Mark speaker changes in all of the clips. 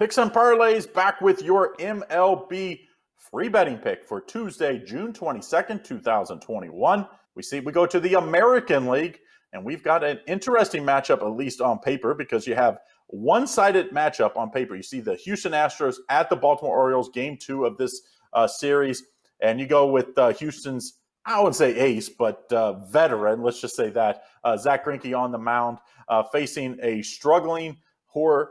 Speaker 1: Picks and Parlays back with your MLB free betting pick for Tuesday, June 22nd, 2021. We go to the American League, and we've got an interesting matchup, at least on paper, because you have one-sided matchup on paper. You see the Houston Astros at the Baltimore Orioles, game 2 of this series, and you go with Houston's, I wouldn't say ace, but veteran, let's just say that, Zach Greinke on the mound, facing a struggling Jorge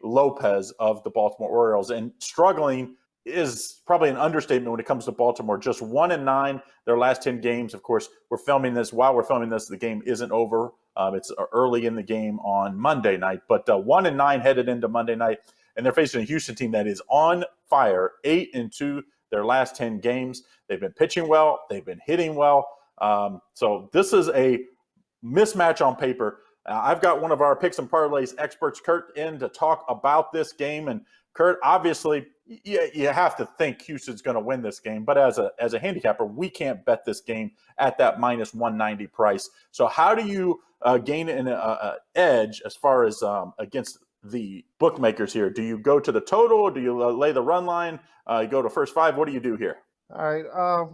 Speaker 1: Lopez of the Baltimore Orioles. And struggling is probably an understatement when it comes to Baltimore. Just 1-9 their last 10 games. Of course, we're filming this. While we're filming this, the game isn't over. It's early in the game on Monday night. But 1-9 headed into Monday night. And they're facing a Houston team that is on fire, 8-2 their last 10 games. They've been pitching well. They've been hitting well. So this is a mismatch on paper. I've got one of our Picks and Parlays experts, Kurt, in to talk about this game. And Kurt, obviously, you have to think Houston's going to win this game. But as a handicapper, we can't bet this game at that minus 190 price. So how do you gain an edge as far as against the bookmakers here? Do you go to the total? Do you lay the run line? You go to first 5? What do you do here?
Speaker 2: All right,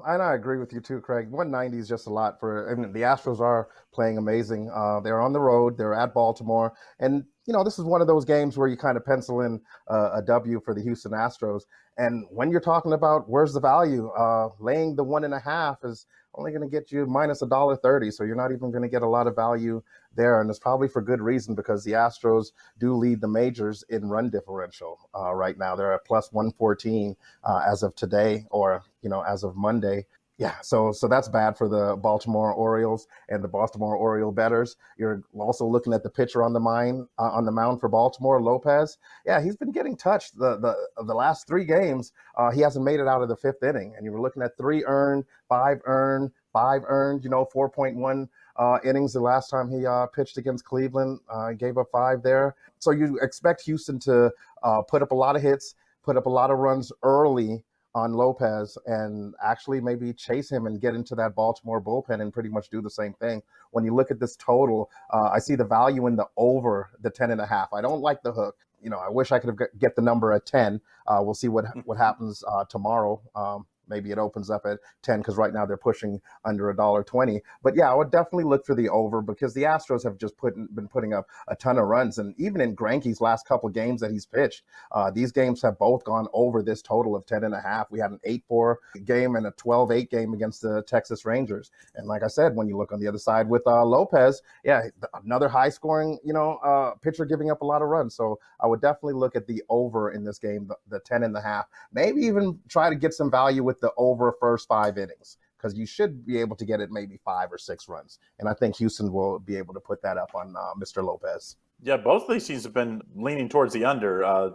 Speaker 2: and I agree with you too, Craig. 190 is just a lot for. I mean, the Astros are playing amazing. They're on the road. They're at Baltimore, and this is one of those games where you kind of pencil in a W for the Houston Astros. And when you're talking about where's the value, laying the 1.5 is only going to get you minus $1.30, so you're not even going to get a lot of value there, and it's probably for good reason because the Astros do lead the majors in run differential right now. They're at plus 114 as of today, or as of Monday. Yeah, so that's bad for the Baltimore Orioles and the Baltimore Oriole bettors. You're also looking at the pitcher on the mound for Baltimore, Lopez. Yeah, he's been getting touched the last 3 games. He hasn't made it out of the 5th inning, and you were looking at 3 earned, 5 earned, 4.1 innings the last time he pitched against Cleveland. Gave up 5 there. So you expect Houston to put up a lot of hits, put up a lot of runs early on Lopez, and actually maybe chase him and get into that Baltimore bullpen and pretty much do the same thing. When you look at this total, I see the value in the over the 10.5. I don't like the hook. I wish I could get the number at 10. We'll see what happens tomorrow. Maybe it opens up at 10 because right now they're pushing under $1.20. But yeah, I would definitely look for the over because the Astros have just been putting up a ton of runs. And even in Greinke's last couple games that he's pitched, these games have both gone over this total of 10.5. We had an 8-4 game and a 12-8 game against the Texas Rangers. And like I said, when you look on the other side with Lopez, yeah, another high scoring, pitcher giving up a lot of runs. So I would definitely look at the over in this game, the 10.5. Maybe even try to get some value with the over first 5 innings, because you should be able to get it maybe 5 or 6 runs. And I think Houston will be able to put that up on Mr. Lopez.
Speaker 1: Yeah, both of these teams have been leaning towards the under.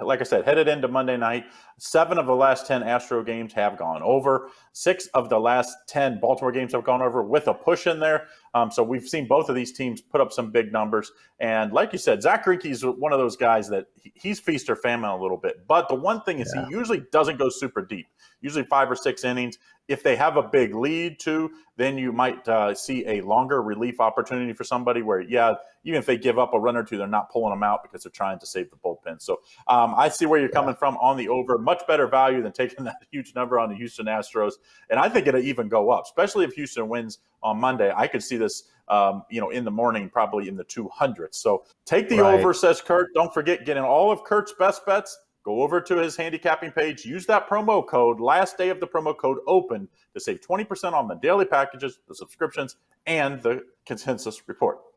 Speaker 1: Like I said, headed into Monday night, 7 of the last 10 Astro games have gone over. 6 of the last 10 Baltimore games have gone over with a push in there. So we've seen both of these teams put up some big numbers. And like you said, Zach Greinke is one of those guys that he's feast or famine a little bit. But the one thing is he usually doesn't go super deep, usually 5 or 6 innings. If they have a big lead too, then you might see a longer relief opportunity for somebody where, even if they give up a run or 2, they're not pulling them out because they're trying to save the bullpen. So I see where you're coming from on the over. Much better value than taking that huge number on the Houston Astros. And I think it'll even go up, especially if Houston wins on Monday. I could see this, in the morning, probably in the 200s. So take the over, says Kurt. Don't forget, getting all of Kurt's best bets. Go over to his handicapping page. Use that promo code. Last day of the promo code open to save 20% on the daily packages, the subscriptions, and the consensus report.